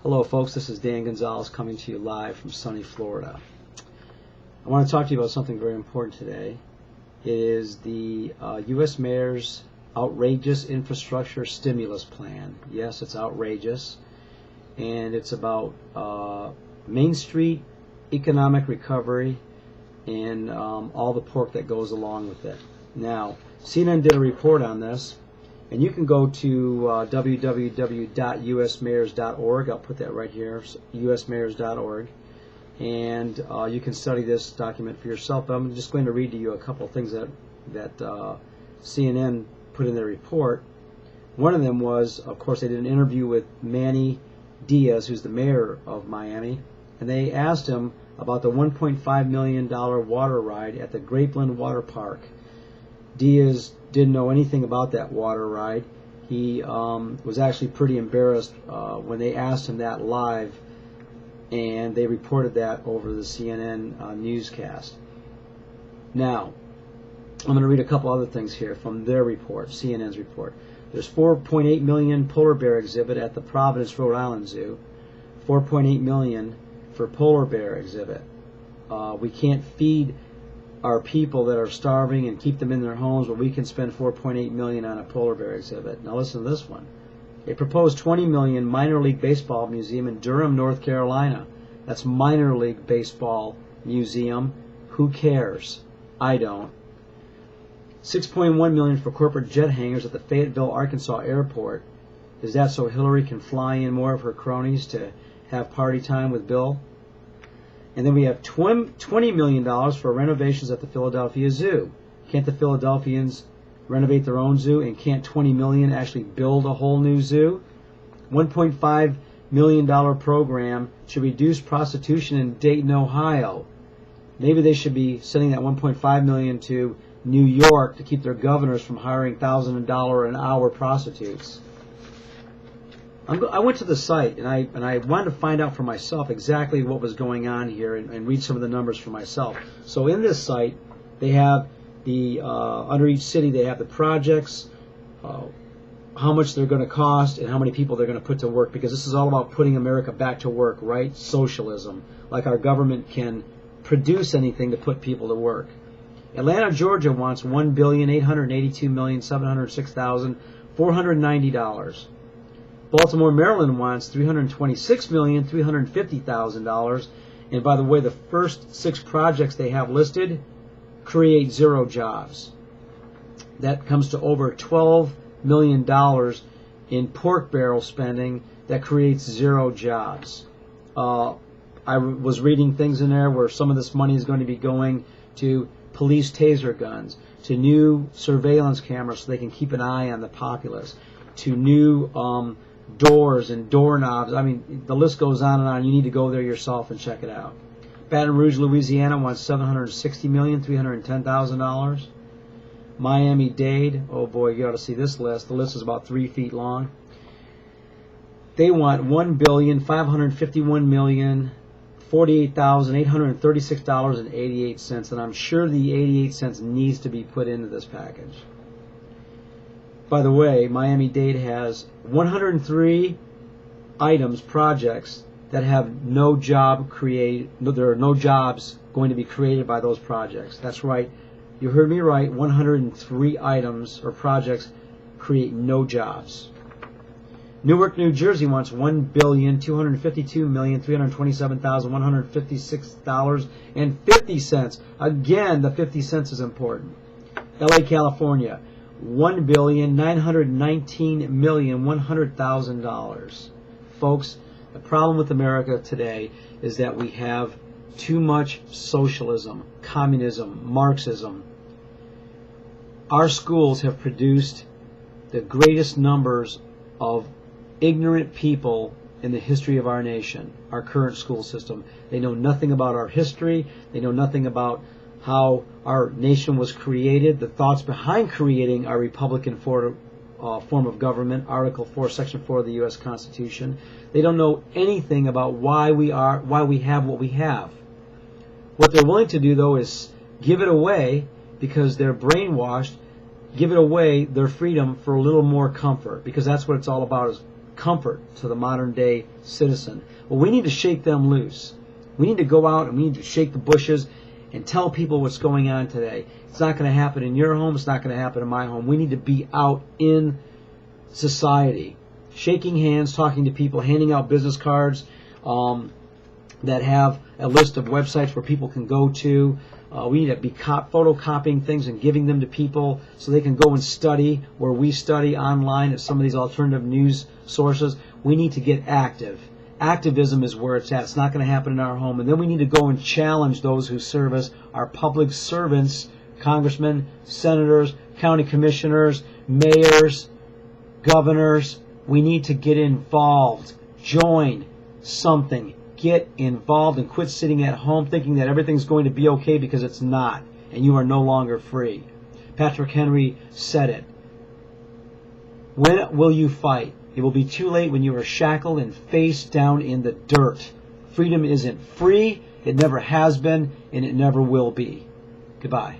Hello folks, this is Dan Gonzalez coming to you live from sunny Florida. I want to talk to you about something very important today. It is the U.S. Mayor's outrageous infrastructure stimulus plan. Yes, it's outrageous, and it's about Main Street economic recovery and all the pork that goes along with it. Now, CNN did a report on this, and you can go to www.usmayors.org. I'll put that right here, usmayors.org, and you can study this document for yourself. But I'm just going to read to you a couple of things that CNN put in their report. One of them was, of course, they did an interview with Manny Diaz, who's the mayor of Miami, and they asked him about the $1.5 million water ride at the Grapeland Water Park. Diaz didn't know anything about that water ride. He was actually pretty embarrassed when they asked him that live, and they reported that over the CNN newscast. Now, I'm going to read a couple other things here from their report, CNN's report. There's 4.8 million polar bear exhibit at the Providence, Rhode Island Zoo. 4.8 million for polar bear exhibit. We can't feed our people that are starving and keep them in their homes, but we can spend 4.8 million on a polar bear exhibit. Now listen to this one. A proposed 20 million minor league baseball museum in Durham, North Carolina. That's minor league baseball museum. Who cares? I don't. 6.1 million for corporate jet hangars at the Fayetteville, Arkansas airport. Is that so Hillary can fly in more of her cronies to have party time with Bill? And then we have $20 million for renovations at the Philadelphia Zoo. Can't the Philadelphians renovate their own zoo, and can't $20 million actually build a whole new zoo? $1.5 million program to reduce prostitution in Dayton, Ohio. Maybe they should be sending that $1.5 million to New York to keep their governors from hiring $1,000 an hour prostitutes. I went to the site, and I wanted to find out for myself exactly what was going on here and read some of the numbers for myself. So in this site, they have the under each city they have the projects, how much they're going to cost, and how many people they're going to put to work, because this is all about putting America back to work, right? Socialism. Like our government can produce anything to put people to work. Atlanta, Georgia wants $1,882,706,490. Baltimore, Maryland wants $326,350,000. And by the way, the first 6 projects they have listed create 0 jobs. That comes to over $12 million in pork barrel spending that creates 0 jobs. I was reading things in there where some of this money is going to be going to police taser guns, to new surveillance cameras so they can keep an eye on the populace, to new doors and doorknobs. I mean, the list goes on and on. You need to go there yourself and check it out. Baton Rouge, Louisiana wants $760,310,000. Miami-Dade, oh boy, you ought to see this list. The list is about 3 feet long. They want $1,551,048,836.88, and I'm sure the 88 cents needs to be put into this package. By the way, Miami-Dade has 103 items, projects that have no job created. There are no jobs going to be created by those projects. That's right. You heard me right. 103 items or projects create no jobs. Newark, New Jersey wants $1,252,327,156.50. Again, the 50 cents is important. LA, California, $1,919,100,000. Folks, the problem with America today is that we have too much socialism, communism, Marxism. Our schools have produced the greatest numbers of ignorant people in the history of our nation, our current school system. They know nothing about our history. They know nothing about how our nation was created, the thoughts behind creating our Republican form of government, Article 4, Section 4 of the U.S. Constitution. They don't know anything about why we have what we have. What they're willing to do, though, is give it away because they're brainwashed, give it away, their freedom, for a little more comfort, because that's what it's all about, is comfort to the modern day citizen. Well, we need to shake them loose. We need to go out and we need to shake the bushes and tell people what's going on today. It's not going to happen in your home. It's not going to happen in my home. We need to be out in society, shaking hands, talking to people, handing out business cards that have a list of websites where people can go to. We need to be photocopying things and giving them to people so they can go and study where we study online at some of these alternative news sources. We need to get active. Activism is where it's at. It's not going to happen in our home. And then we need to go and challenge those who serve us, our public servants, congressmen, senators, county commissioners, mayors, governors. We need to get involved. Join something. Get involved and quit sitting at home thinking that everything's going to be okay, because it's not, and you are no longer free. Patrick Henry said it. When will you fight? It will be too late when you are shackled and face down in the dirt. Freedom isn't free, it never has been, and it never will be. Goodbye.